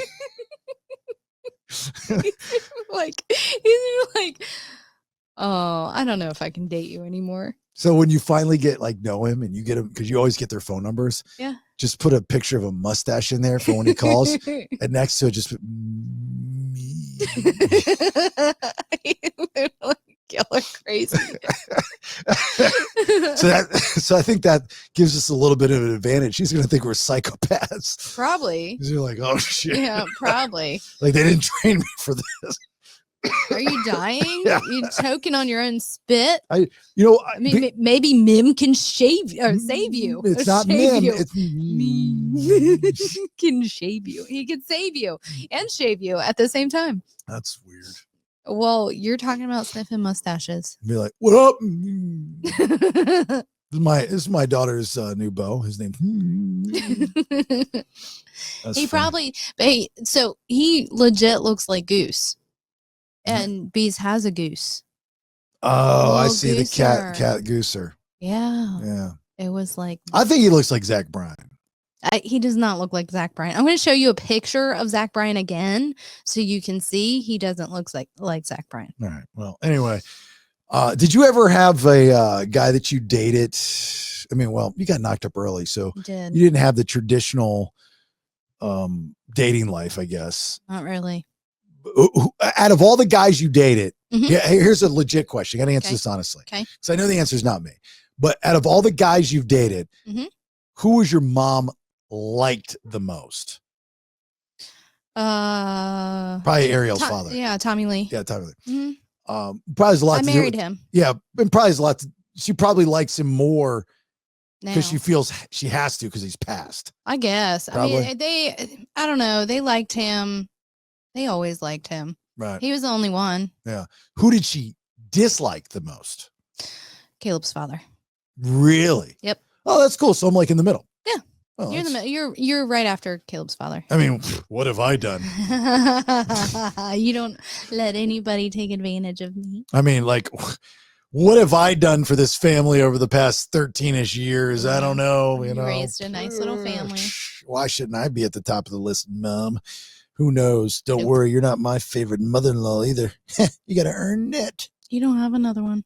Like, he's like, oh, I don't know if I can date you anymore. So when you finally know him and you get him, because you always get their phone numbers. Yeah. Just put a picture of a mustache in there for when he calls. And next to it, just put me. Literally killer crazy. So I think that gives us a little bit of an advantage. He's going to think we're psychopaths. Probably. He's like, oh shit. Yeah, probably. Like they didn't train me for this. Are you dying? Yeah. You choking on your own spit? I mean, maybe Mim can shave or save you. It's or not shave Mim. you. It's Mim can shave you. He can save you and shave you at the same time. That's weird. Well, you're talking about sniffing mustaches. Be like, what up? This is my daughter's new beau. His name's. He probably, so he legit looks like Goose, and Beez has a goose. Oh, I Little see the gooser. cat gooser. Yeah, Yeah, it was like I think he looks like Zach Bryan. he does not look like Zach Bryan. I'm going to show you a picture of Zach Bryan again, so you can see he doesn't look like Zach Bryan. All right. Well, anyway, did you ever have a guy that you dated? I mean, well, you got knocked up early, so He did. you didn't have the traditional dating life, I guess. Not really. Out of all the guys you dated, Mhm. yeah, here's a legit question. I got to answer Okay. this honestly. Okay. Because I know the answer is not me. But out of all the guys you've dated, Mhm. who was your mom liked the most? Probably Ariel's father. Yeah, Tommy Lee. Yeah, Tommy Lee. Mhm. Probably has a lot I to do married with, him. yeah, and probably has a lot to, she probably likes him more Now. because she feels she has to because he's passed. I guess. Probably. I mean, I don't know. They liked him. They always liked him. Right. He was the only one. Yeah. Who did she dislike the most? Caleb's father. Really? Yep. Oh, that's cool. So I'm like in the middle. Yeah. Oh, You're you're right after Caleb's father. I mean, what have I done? You don't let anybody take advantage of me. I mean, like, what have I done for this family over the past 13-ish years? I don't know. You know, raised a nice little family. Why shouldn't I be at the top of the list, Mom? Who knows? Don't worry, you're not my favorite mother-in-law either. You got to earn it. You don't have another one.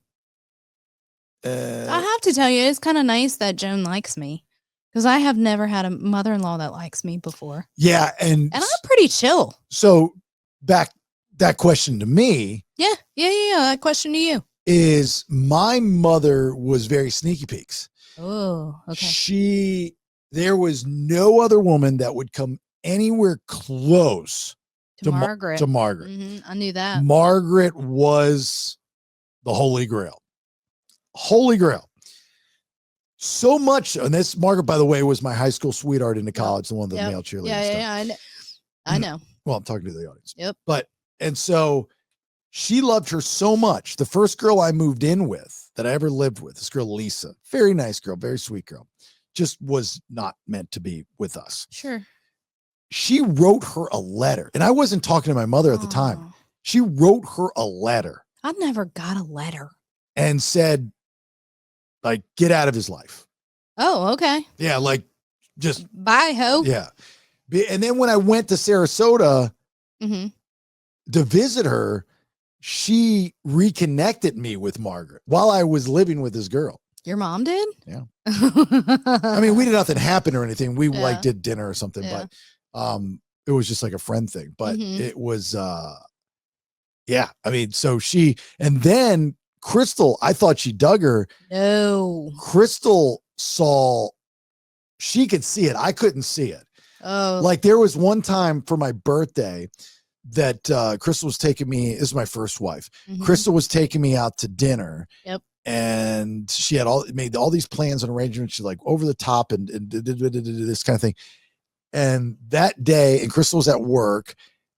I have to tell you, it's kind of nice that Joan likes me because I have never had a mother-in-law that likes me before. Yeah, and I'm pretty chill. so back that question to me Yeah. That question to you. is my mother was very sneaky peeks. Oh, okay. There was no other woman that would come anywhere close To Margaret. to Margaret. I knew that. Margaret was the Holy Grail. Holy Grail. So much, and this Margaret, by the way, was my high school sweetheart into college, the one that male cheerleader. Yeah. I know. Well, I'm talking to the audience. Yep. And so she loved her so much. The first girl I moved in with that I ever lived with, this girl, Lisa, very nice girl, very sweet girl, just was not meant to be with us. Sure. She wrote her a letter, and I wasn't talking to my mother at the time. She wrote her a letter. I never got a letter. And said, like, get out of his life. Oh, okay. Yeah, like, just. Bye, ho. Yeah. And then when I went to Sarasota Mm-hmm. to visit her, she reconnected me with Margaret while I was living with this girl. Your mom did? Yeah. I mean, we did nothing happen or anything. We like did dinner or something, but it was just like a friend thing. But it was yeah. I mean, so and then Crystal, I thought she dug her. No. Crystal she could see it. I couldn't see it. Oh. Like there was one time for my birthday that Crystal was taking me, this is my first wife. Crystal was taking me out to dinner. Yep. And she had made all these plans and arrangements. She's like over the top and this kind of thing. And that day, and Crystal was at work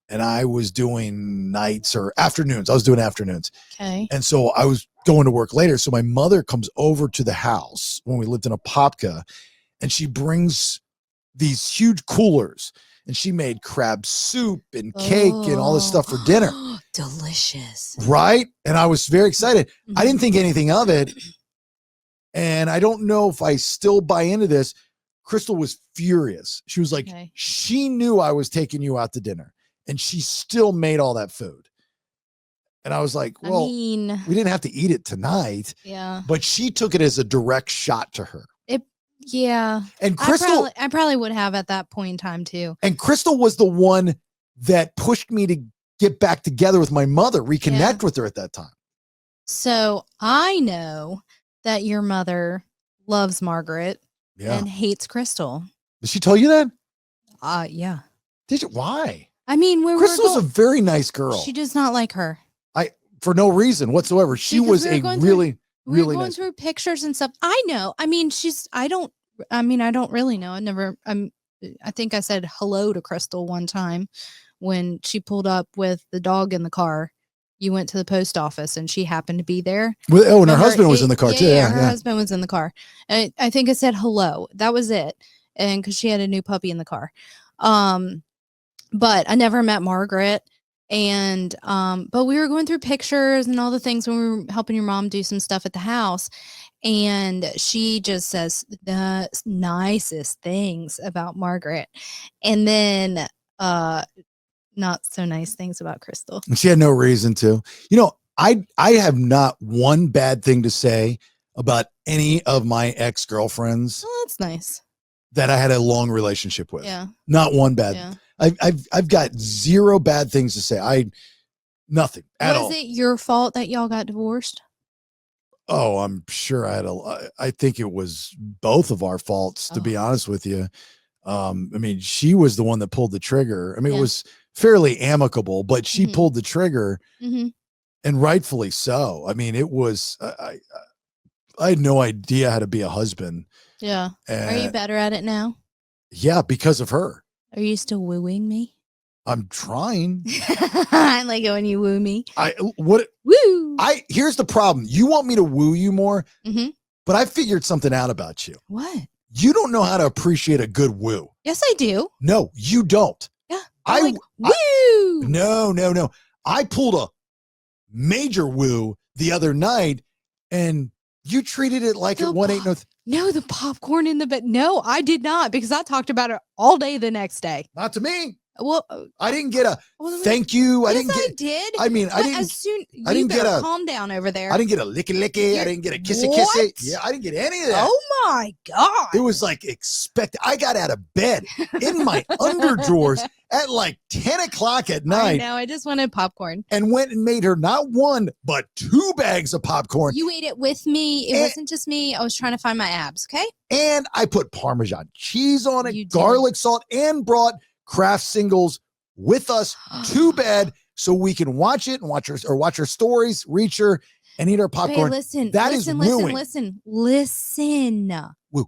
and I was doing nights or afternoons. I was doing afternoons. Okay. And so I was going to work later. So my mother comes over to the house when we lived in Apopka, and she brings these huge coolers, and she made crab soup and cake and all this stuff for dinner. Delicious. Right? And I was very excited. I didn't think anything of it. And I don't know if I still buy into this. Crystal was furious. She was like, she knew I was taking you out to dinner, and she still made all that food. And I was like, well, we didn't have to eat it tonight. Yeah. But she took it as a direct shot to her. Yeah. And Crystal, I probably would have at that point in time too. And Crystal was the one that pushed me to get back together with my mother, reconnect with her at that time. So I know that your mother loves Margaret and hates Crystal. Did she tell you that? Yeah. Did you? Why? I mean, Crystal's a very nice girl. She does not like her. For no reason whatsoever. She was a really we're going nice. through pictures and stuff. I know. I mean, I don't really know. I think I said hello to Crystal one time when she pulled up with the dog in the car. You went to the post office and she happened to be there. And her husband was in the car too. Yeah, her husband was in the car. And I think I said hello. That was it. And because she had a new puppy in the car. But I never met Margaret. And but we were going through pictures and all the things when we were helping your mom do some stuff at the house, and she just says the nicest things about Margaret, and then not so nice things about Crystal. She had no reason to. You know, I have not one bad thing to say about any of my ex-girlfriends. Oh, that's nice. That I had a long relationship with. Yeah. Not one bad. Yeah. I've got zero bad things to say. Nothing at all. Was it your fault that y'all got divorced? Oh, I'm sure I think it was both of our faults, to be honest with you. I mean, she was the one that pulled the trigger. I mean, it was fairly amicable, but she pulled the trigger, and rightfully so. I mean, it was, I had no idea how to be a husband. Yeah. Are you better at it now? Yeah, because of her. Are you still wooing me? I'm trying. I like it when you woo me. Woo. Here's the problem. You want me to woo you more, but I figured something out about you. What? You don't know how to appreciate a good woo. Yes, I do. No, you don't. Yeah. Woo. No. I pulled a major woo the other night, and you treated it like it ain't no. No, the popcorn in the bed. No, I did not, because I talked about it all day the next day. Not to me. Well, I didn't get a thank you. I didn't get. I did. I mean, I But didn't. As soon, I didn't get a calm down over there. I didn't get a licky. I didn't get a kissy. What? Yeah, I didn't get any of that. Oh my God. It was like I got out of bed in my underdrawers at like 10 o'clock at night. I know. I just wanted popcorn. And went and made her not one, but 2 bags of popcorn. You ate it with me. It wasn't just me. I was trying to find my abs. Okay. And I put Parmesan cheese on You it, did. garlic salt, and brought Kraft Singles with us to bed so we can watch it and watch her stories, reach her, and eat our popcorn. Hey, listen. That is wooing. Listen. Woo.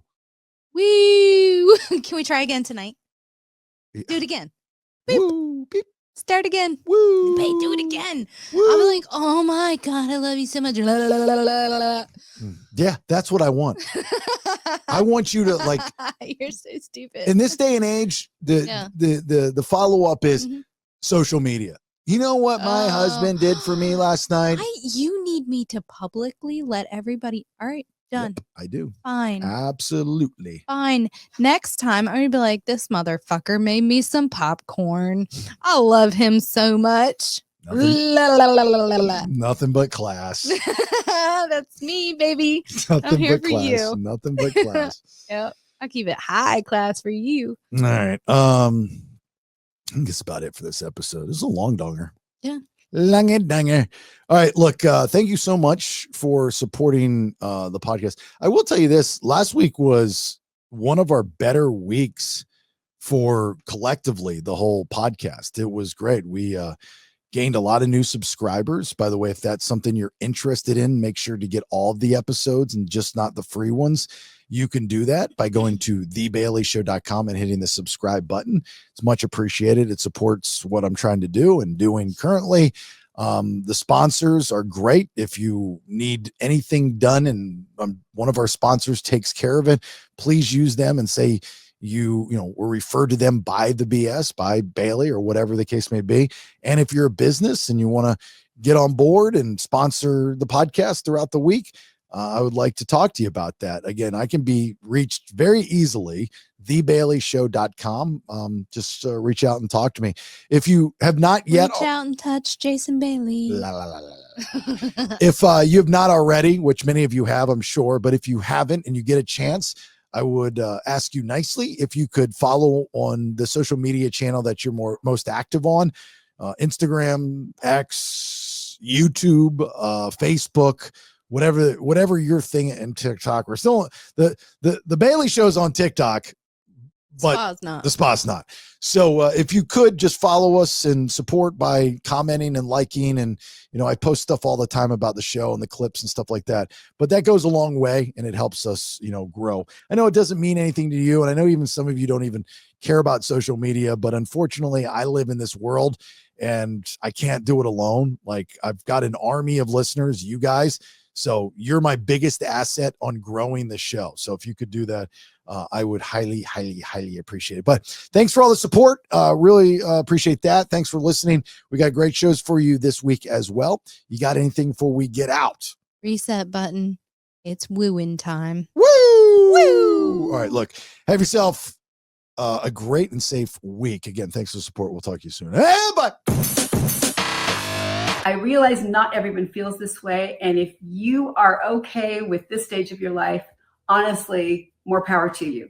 Woo. Can we try again tonight? Yeah. Do it again. Beep. Woo, beep, Start again. woo. Hey, do it again. Woo. I'm like, oh my God, I love you so much. La, la, la, la, la, la. Yeah, that's what I want. I want you to like. You're so stupid. In this day and age, the follow up is social media. You know what my husband did for me last night? You need me to publicly let everybody. All right, done. Yep, I do. Fine. Absolutely. Fine. Next time, I'm gonna be like, this motherfucker made me some popcorn. I love him so much. Nothing, La, la, la, la, la, la. nothing but class. That's me, baby. Nothing here but for class. you. Nothing but class. Yep. I'll keep it high class for you. All right. I think that's about it for this episode. This is a long donger. Yeah. Lange danger. All right. Look, thank you so much for supporting the podcast. I will tell you this. Last week was one of our better weeks for collectively the whole podcast. It was great. We gained a lot of new subscribers. By the way, if that's something you're interested in, make sure to get all of the episodes and just not the free ones. You can do that by going to thebaileyshow.com and hitting the subscribe button. It's much appreciated. It supports what I'm trying to do and doing currently. The sponsors are great. If you need anything done and one of our sponsors takes care of it, please use them and say you know, we're referred to them by the BS, by Bailey, or whatever the case may be. And if you're a business and you want to get on board and sponsor the podcast throughout the week, I would like to talk to you about that. Again, I can be reached very easily, thebaileyshow.com. Just reach out and talk to me. If you have not yet, Reach out and touch Jason Bailey. If you have not already, which many of you have, I'm sure, but if you haven't and you get a chance, I would ask you nicely if you could follow on the social media channel that you're most active on, Instagram, X, YouTube, Facebook, whatever your thing, and TikTok. We're still the Bailey Show's on TikTok, but the spot's not. So if you could just follow us and support by commenting and liking, and I post stuff all the time about the show and the clips and stuff like that, but that goes a long way and it helps us grow. I know it doesn't mean anything to you, and I know even some of you don't even care about social media, but unfortunately I live in this world and I can't do it alone. Like, I've got an army of listeners, you guys. So you're my biggest asset on growing the show. So if you could do that, I would highly, highly, highly appreciate it. But thanks for all the support. Really appreciate that. Thanks for listening. We got great shows for you this week as well. You got anything before we get out? Reset button. It's wooing time. Woo! Woo! All right, look, have yourself a great and safe week. Again, thanks for the support. We'll talk to you soon. Bye. I realize not everyone feels this way. And if you are okay with this stage of your life, honestly, more power to you.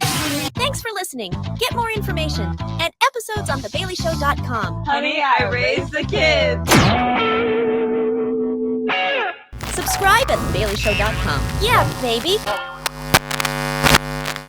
Thanks for listening. Get more information and episodes on thebaileyshow.com. Honey, I raised the kids. Subscribe at thebaileyshow.com. Yeah, baby.